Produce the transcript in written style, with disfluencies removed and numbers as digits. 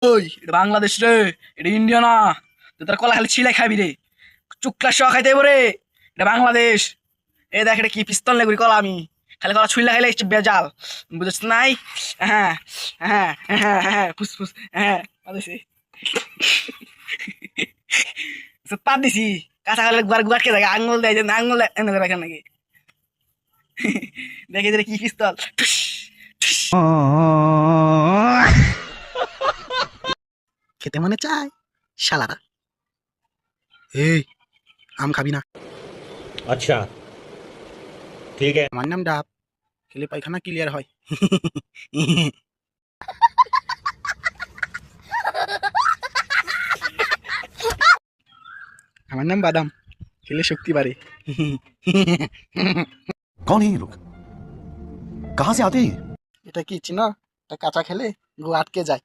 ওই এটা বাংলাদেশ রে, এটা ইন্ডিয়া না। তুই তোর কলা খালি ছিলাই খাবি রে, চুক্লা সহ খাইতে হইব রে। এটা বাংলাদেশ। এ দেখ এটা কি পিস্তল লেগুরি কলা, আমি খালি কলা ছুইলা খাইলে বেজাল, বুঝছিস নাই? হ্যাঁ হ্যাঁ হ্যাঁ হ্যাঁ ফুসফুস হ্যাঁ আদেছি পাত দিছি। কাঁচা কালে গুয়াটকে থাকে, আঙ্গুল দেয় যে আঙ্গুল এনে করে রাখেন নাকি। দেখে কি পিস্তল, ঠুস, ঠুস। খেতে মনে চায় শালারা। এই আম খাবি না? अच्छा ठीक है। আমার নাম ডাব, খেলে পায়খানা ক্লিয়ার হয়। আমার নাম বাদাম, খেলে শক্তি বাড়ে। कौन है ये लोग? कहाँ से आते हैं? এটা কি চিনো? এটা কাঁচা খেলে গু আটকে যায়।